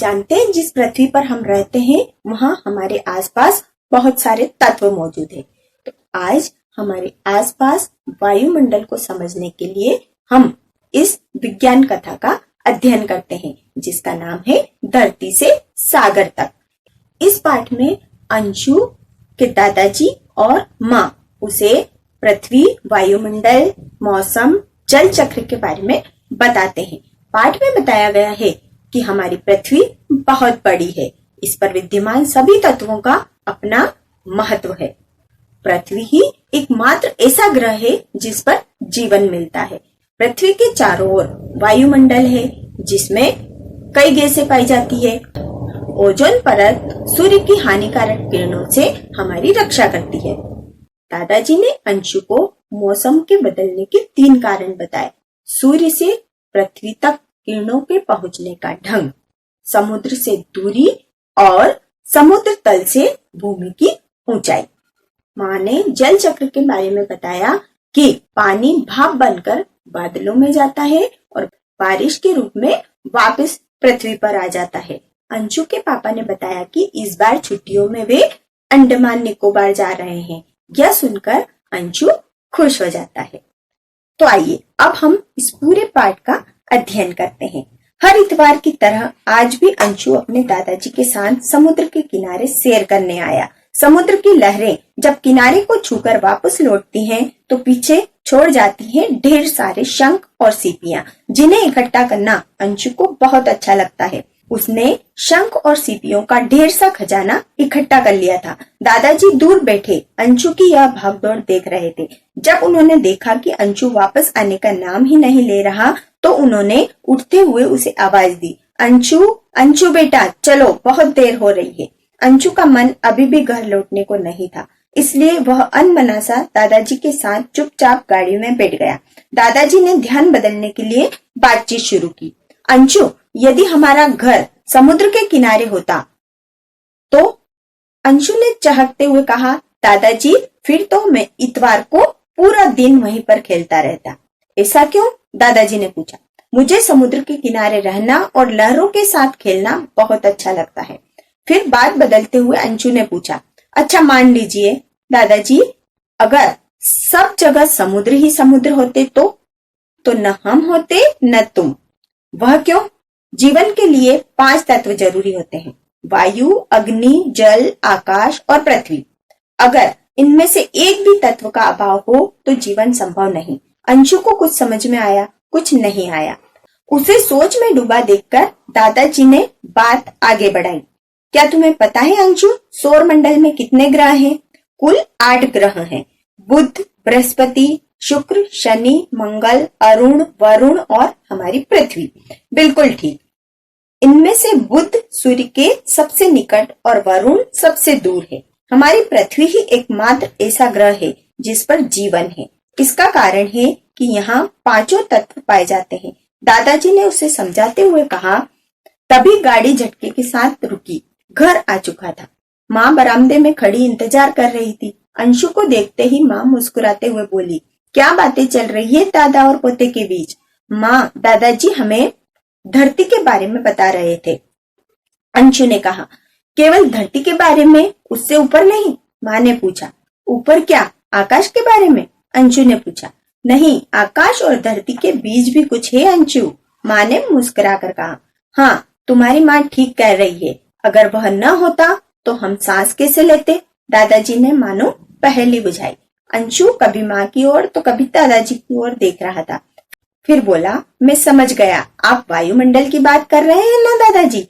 जानते हैं जिस पृथ्वी पर हम रहते हैं वहाँ हमारे आसपास बहुत सारे तत्व मौजूद हैं। तो आज हमारे आसपास वायुमंडल को समझने के लिए हम इस विज्ञान कथा का अध्ययन करते हैं जिसका नाम है धरती से सागर तक। इस पाठ में अंशु के दादाजी और माँ उसे पृथ्वी, वायुमंडल, मौसम, जल चक्र के बारे में बताते हैं। पाठ में बताया गया है कि हमारी पृथ्वी बहुत बड़ी है। इस पर विद्यमान सभी तत्वों का अपना महत्व है। पृथ्वी ही एकमात्र ऐसा ग्रह है जिस पर जीवन मिलता है। पृथ्वी के चारों ओर वायुमंडल है जिसमें कई गैसें पाई जाती है। ओजोन परत सूर्य की हानिकारक किरणों से हमारी रक्षा करती है। दादाजी ने अंशु को मौसम के बदलने के 3 कारण बताए। सूर्य से पृथ्वी तक किरणों के पहुंचने का ढंग, समुद्र से दूरी और समुद्र तल से भूमि की ऊंचाई। माँ ने जल चक्र के बारे में बताया कि पानी भाप बनकर बादलों में जाता है और बारिश के रूप में वापस पृथ्वी पर आ जाता है। अंशु के पापा ने बताया कि इस बार छुट्टियों में वे अंडमान निकोबार जा रहे हैं। यह सुनकर अंशु खुश हो जाता है। तो आइए अब हम इस पूरे पाठ का अध्ययन करते हैं। हर इतवार की तरह आज भी अंशु अपने दादाजी के साथ समुद्र के किनारे सैर करने आया। समुद्र की लहरें जब किनारे को छूकर वापस लौटती हैं, तो पीछे छोड़ जाती हैं ढेर सारे शंख और सीपियां, जिन्हें इकट्ठा करना अंशु को बहुत अच्छा लगता है। उसने शंख और सीपियों का ढेर सा खजाना इकट्ठा कर लिया था। दादाजी दूर बैठे अंशु की यह भागदौड़ देख रहे थे। जब उन्होंने देखा कि अंशु वापस आने का नाम ही नहीं ले रहा, तो उन्होंने उठते हुए उसे आवाज दी, अंशु, अंशु बेटा चलो, बहुत देर हो रही है। अंशु का मन अभी भी घर लौटने को नहीं था, इसलिए वह अनमना सा दादाजी के साथ चुपचाप गाड़ी में बैठ गया। दादाजी ने ध्यान बदलने के लिए बातचीत शुरू की। अंशु, यदि हमारा घर समुद्र के किनारे होता तो? अंशु ने चहकते हुए कहा, दादाजी फिर तो मैं इतवार को पूरा दिन वहीं पर खेलता रहता। ऐसा क्यों? दादाजी ने पूछा। मुझे समुद्र के किनारे रहना और लहरों के साथ खेलना बहुत अच्छा लगता है। फिर बात बदलते हुए अंशु ने पूछा, अच्छा मान लीजिए दादाजी, अगर सब जगह समुद्र ही समुद्र होते तो न हम होते न तुम। वह क्यों? जीवन के लिए 5 तत्व जरूरी होते हैं, वायु, अग्नि, जल, आकाश और पृथ्वी। अगर इनमें से एक भी तत्व का अभाव हो तो जीवन संभव नहीं। अंशु को कुछ समझ में आया, कुछ नहीं आया। उसे सोच में डूबा देखकर दादाजी ने बात आगे बढ़ाई। क्या तुम्हें पता है अंशु, सौर मंडल में कितने ग्रह हैं? कुल 8 ग्रह हैं। बुध, बृहस्पति, शुक्र, शनि, मंगल, अरुण, वरुण और हमारी पृथ्वी। बिल्कुल ठीक। इनमें से बुध सूर्य के सबसे निकट और वरुण सबसे दूर है। हमारी पृथ्वी ही एकमात्र ऐसा ग्रह है जिस पर जीवन है। इसका कारण है कि यहाँ 5 तत्व पाए जाते हैं। दादाजी ने उसे समझाते हुए कहा। तभी गाड़ी झटके के साथ रुकी। घर आ चुका था। माँ बरामदे में खड़ी इंतजार कर रही थी। अंशु को देखते ही माँ मुस्कुराते हुए बोली, क्या बातें चल रही है दादा और पोते के बीच? माँ, दादाजी हमें धरती के बारे में बता रहे थे। अंशु ने कहा, केवल धरती के बारे में, उससे ऊपर नहीं? माँ ने पूछा। ऊपर क्या, आकाश के बारे में? अंशु ने पूछा। नहीं, आकाश और धरती के बीच भी कुछ है अंशु, माँ ने मुस्कुराकर कहा। हाँ, तुम्हारी माँ ठीक कह रही है। अगर वह न होता तो हम सांस कैसे लेते? दादाजी ने मानो पहेली बुझाई। अंशु कभी माँ की ओर तो कभी दादाजी की ओर देख रहा था। फिर बोला, मैं समझ गया, आप वायुमंडल की बात कर रहे हैं ना दादाजी?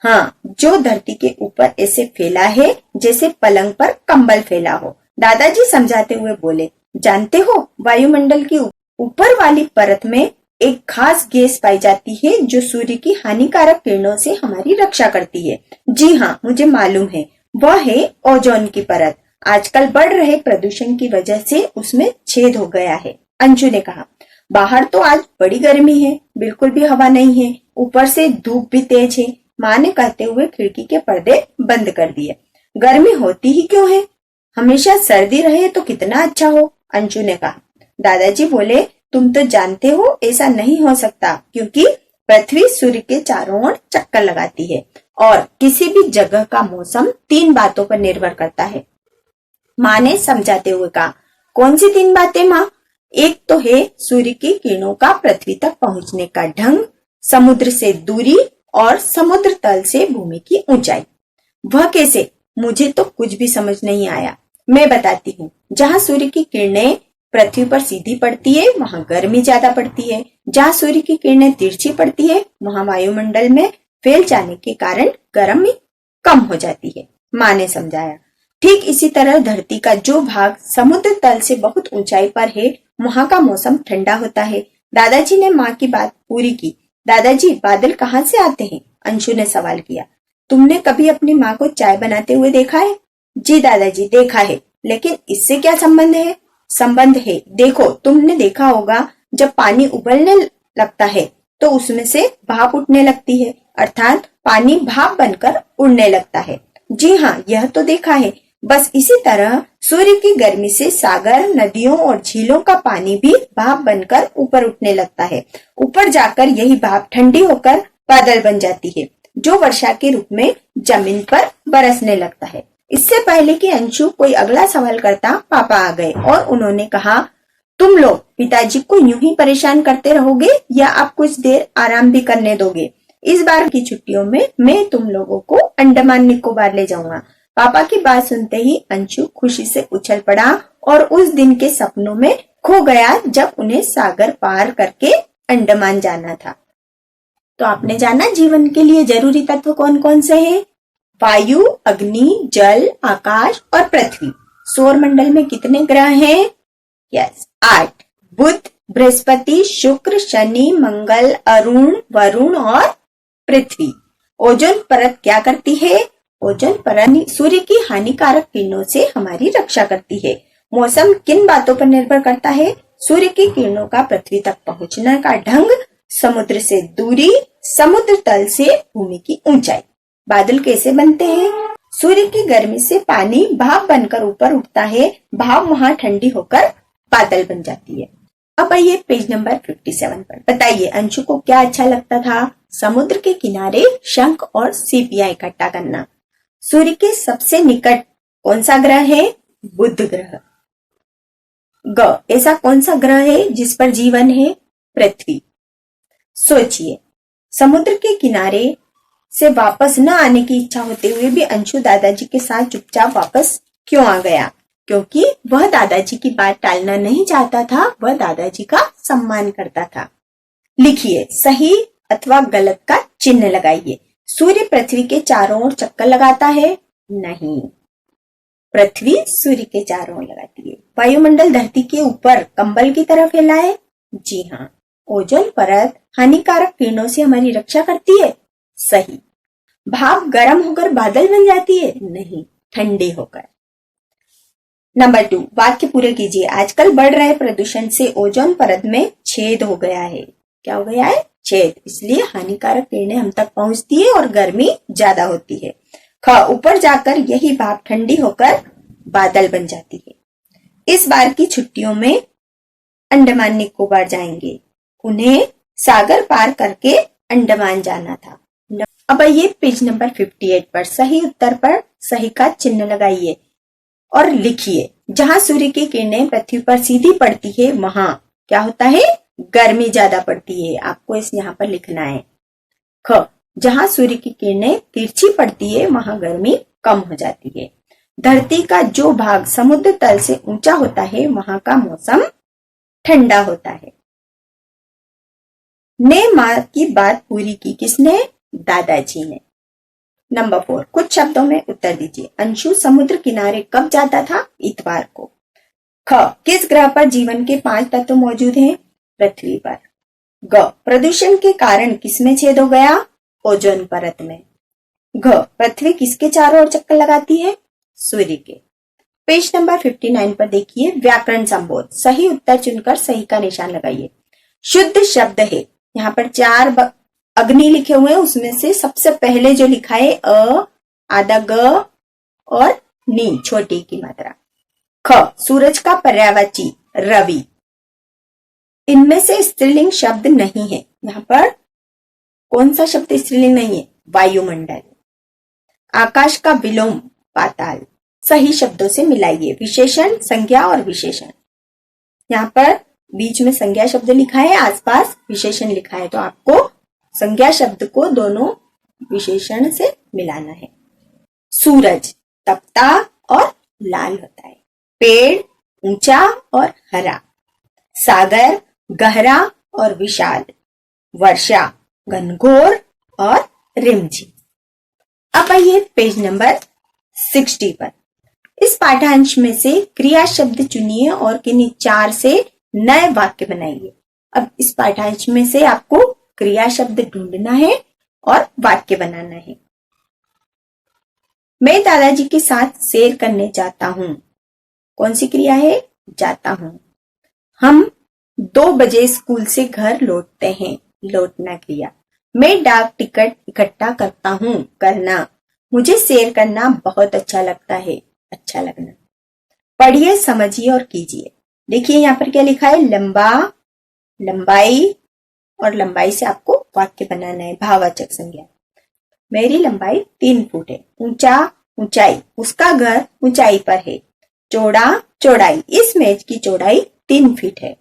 हाँ, जो धरती के ऊपर ऐसे फैला है जैसे पलंग पर कंबल फैला हो। दादाजी समझाते हुए बोले, जानते हो, वायुमंडल की ऊपर वाली परत में एक खास गैस पाई जाती है जो सूर्य की हानिकारक किरणों से हमारी रक्षा करती है। जी हाँ, मुझे मालूम है, वह है ओजोन की परत। आजकल बढ़ रहे प्रदूषण की वजह से उसमें छेद हो गया है। अंशु ने कहा, बाहर तो आज बड़ी गर्मी है, बिल्कुल भी हवा नहीं है, ऊपर से धूप भी तेज है। माँ ने कहते हुए खिड़की के पर्दे बंद कर दिए। गर्मी होती ही क्यों है? हमेशा सर्दी रहे तो कितना अच्छा हो, अंशु ने कहा। दादाजी बोले, तुम तो जानते हो ऐसा नहीं हो सकता, क्योंकि पृथ्वी सूर्य के चारों ओर चक्कर लगाती है। और किसी भी जगह का मौसम 3 बातों पर निर्भर करता है। माँ ने समझाते हुए कहा, कौन सी 3 बातें माँ? एक तो है सूर्य की किरणों का पृथ्वी तक पहुंचने का ढंग, समुद्र से दूरी और समुद्र तल से भूमि की ऊंचाई। वह कैसे? मुझे तो कुछ भी समझ नहीं आया। मैं बताती हूँ। जहाँ सूर्य की किरणें पृथ्वी पर सीधी पड़ती है वहाँ गर्मी ज्यादा पड़ती है। जहाँ सूर्य की किरणें तिरछी पड़ती है वहाँ वायुमंडल में फैल जाने के कारण गर्मी कम हो जाती है। माँ ने समझाया। ठीक इसी तरह धरती का जो भाग समुद्र तल से बहुत ऊंचाई पर है वहाँ का मौसम ठंडा होता है। दादाजी ने माँ की बात पूरी की। दादाजी, बादल कहाँ से आते हैं? अंशु ने सवाल किया। तुमने कभी अपनी माँ को चाय बनाते हुए देखा है? जी दादाजी, देखा है। लेकिन इससे क्या संबंध है? संबंध है, देखो, तुमने देखा होगा जब पानी उबलने लगता है तो उसमें से भाप उठने लगती है, अर्थात पानी भाप बनकर उड़ने लगता है। जी हाँ, यह तो देखा है। बस इसी तरह सूर्य की गर्मी से सागर, नदियों और झीलों का पानी भी भाप बनकर ऊपर उठने लगता है। ऊपर जाकर यही भाप ठंडी होकर बादल बन जाती है, जो वर्षा के रूप में जमीन पर बरसने लगता है। इससे पहले कि अंशु कोई अगला सवाल करता, पापा आ गए और उन्होंने कहा, तुम लोग पिताजी को यूं ही परेशान करते रहोगे या आप कुछ देर आराम भी करने दोगे? इस बार की छुट्टियों में मैं तुम लोगों को अंडमान निकोबार ले जाऊंगा। पापा की बात सुनते ही अंशु खुशी से उछल पड़ा और उस दिन के सपनों में खो गया जब उन्हें सागर पार करके अंडमान जाना था। तो आपने जाना जीवन के लिए जरूरी तत्व कौन कौन से हैं? वायु, अग्नि, जल, आकाश और पृथ्वी। सौर मंडल में कितने ग्रह हैं? यस, 8। बुध, बृहस्पति, शुक्र, शनि, मंगल, अरुण, वरुण और पृथ्वी। ओजोन परत क्या करती है? ओजोन परत सूर्य की हानिकारक किरणों से हमारी रक्षा करती है। मौसम किन बातों पर निर्भर करता है? सूर्य की किरणों का पृथ्वी तक पहुंचने का ढंग, समुद्र से दूरी, समुद्र तल से भूमि की ऊंचाई। बादल कैसे बनते हैं? सूर्य की गर्मी से पानी भाप बनकर ऊपर उठता है, भाप वहां ठंडी होकर बादल बन जाती है। अब आइए पेज नंबर 57 पर। बताइए अंशु को क्या अच्छा लगता था? समुद्र के किनारे शंख और सीपियां इकट्ठा करना। सूर्य के सबसे निकट कौन सा ग्रह है? बुध ग्रह। ग, ऐसा कौन सा ग्रह है जिस पर जीवन है? पृथ्वी। सोचिए, समुद्र के किनारे से वापस न आने की इच्छा होते हुए भी अंशु दादाजी के साथ चुपचाप वापस क्यों आ गया? क्योंकि वह दादाजी की बात टालना नहीं चाहता था, वह दादाजी का सम्मान करता था। लिखिए, सही अथवा गलत का चिन्ह लगाइए। सूर्य पृथ्वी के चारों ओर चक्कर लगाता है? नहीं, पृथ्वी सूर्य के चारों ओर लगाती है। वायुमंडल धरती के ऊपर कंबल की तरह फैला है? जी हाँ। ओजोन परत हानिकारक किरणों से हमारी रक्षा करती है? सही। भाप गर्म होकर बादल बन जाती है? नहीं, ठंडी होकर। नंबर 2, वाक्य पूरे कीजिए। आजकल बढ़ रहे प्रदूषण से ओजोन परत में छेद हो गया है। क्या हो गया है? छेद। इसलिए हानिकारक किरणें हम तक पहुंचती है और गर्मी ज्यादा होती है। ख, ऊपर जाकर यही भाप ठंडी होकर बादल बन जाती है। इस बार की छुट्टियों में अंडमान निकोबार जाएंगे। उन्हें सागर पार करके अंडमान जाना था। अब आइए पेज नंबर 58 पर। सही उत्तर पर सही का चिन्ह लगाइए और लिखिए, जहां सूर्य की किरणें पृथ्वी पर सीधी पड़ती है वहां क्या होता है? गर्मी ज्यादा पड़ती है। आपको इस यहाँ पर लिखना है। ख, जहां सूर्य की किरणें तिरछी पड़ती है वहां गर्मी कम हो जाती है। धरती का जो भाग समुद्र तल से ऊंचा होता है वहां का मौसम ठंडा होता है। ने माँ की बात पूरी की किसने? दादाजी ने। नंबर 4, कुछ शब्दों में उत्तर दीजिए। अंशु समुद्र किनारे कब जाता था? इतवार को। ख, किस ग्रह पर जीवन के 5 तत्व मौजूद हैं? पृथ्वी पर। ग, प्रदूषण के कारण किसमें छेद हो गया? ओजोन परत में। घ, पृथ्वी किसके चारों ओर चक्कर लगाती है? सूर्य के। पेज नंबर 59 पर देखिए, व्याकरण संबोध। सही उत्तर चुनकर सही का निशान लगाइए। शुद्ध शब्द है। यहाँ पर 4 अग्नि लिखे हुए हैं, उसमें से सबसे पहले जो लिखा है अ, आधा ग और नी, छोटी की मात्रा। ख, सूरज का पर्यायवाची रवि। इनमें से स्त्रीलिंग शब्द नहीं है। यहाँ पर कौन सा शब्द स्त्रीलिंग नहीं है? वायुमंडल। आकाश का विलोम पाताल। सही शब्दों से मिलाइए विशेषण, संज्ञा और विशेषण। यहाँ पर बीच में संज्ञा शब्द लिखा है, आसपास विशेषण लिखा है, तो आपको संज्ञा शब्द को दोनों विशेषण से मिलाना है। सूरज तपता और लाल होता है। पेड़ ऊंचा और हरा। सागर गहरा और विशाल। वर्षा घनघोर और रिमझिम। अब आइए पेज नंबर 60 पर। इस पाठांश में से क्रिया शब्द चुनिए और किन्हीं 4 से नए वाक्य बनाइए। अब इस पाठांश में से आपको क्रिया शब्द ढूंढना है और वाक्य बनाना है। मैं दादाजी के साथ सैर करने जाता हूं। कौन सी क्रिया है? जाता हूं। हम 2 बजे स्कूल से घर लौटते हैं। लौटना क्रिया। मैं डाक टिकट इकट्ठा करता हूं। करना। मुझे सैर करना बहुत अच्छा लगता है। अच्छा लगना। पढ़िए, समझिए और कीजिए। देखिए यहाँ पर क्या लिखा है? लंबा, लंबाई, और लंबाई से आपको वाक्य बनाना है, भाववाचक संज्ञा। मेरी लंबाई 3 फुट है। ऊंचा ऊंचाई, उसका घर ऊंचाई पर है। चौड़ा चौड़ाई, इस मेज की चौड़ाई 3 फीट है।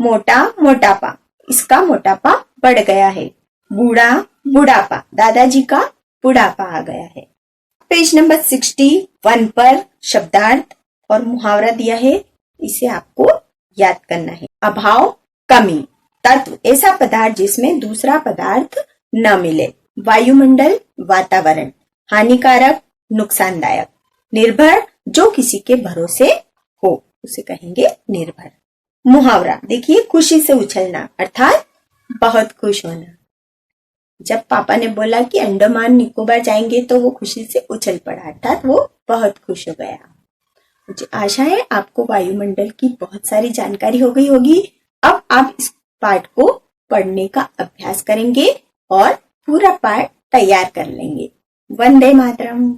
मोटा मोटापा, इसका मोटापा बढ़ गया है। बूढ़ा बुढ़ापा, दादाजी का बुढ़ापा आ गया है। पेज नंबर 61 पर शब्दार्थ और मुहावरा दिया है, इसे आपको याद करना है। अभाव कमी। तत्व ऐसा पदार्थ जिसमें दूसरा पदार्थ न मिले। वायुमंडल वातावरण। हानिकारक नुकसानदायक। निर्भर जो किसी के भरोसे हो, उसे कहेंगे निर्भर। मुहावरा देखिए, खुशी से उछलना अर्थात बहुत खुश होना। जब पापा ने बोला कि अंडमान निकोबार जाएंगे तो वो खुशी से उछल पड़ा, अर्थात वो बहुत खुश हो गया। मुझे आशा है आपको वायुमंडल की बहुत सारी जानकारी हो गई होगी। अब आप इस पाठ को पढ़ने का अभ्यास करेंगे और पूरा पाठ तैयार कर लेंगे। वंदे मातरम।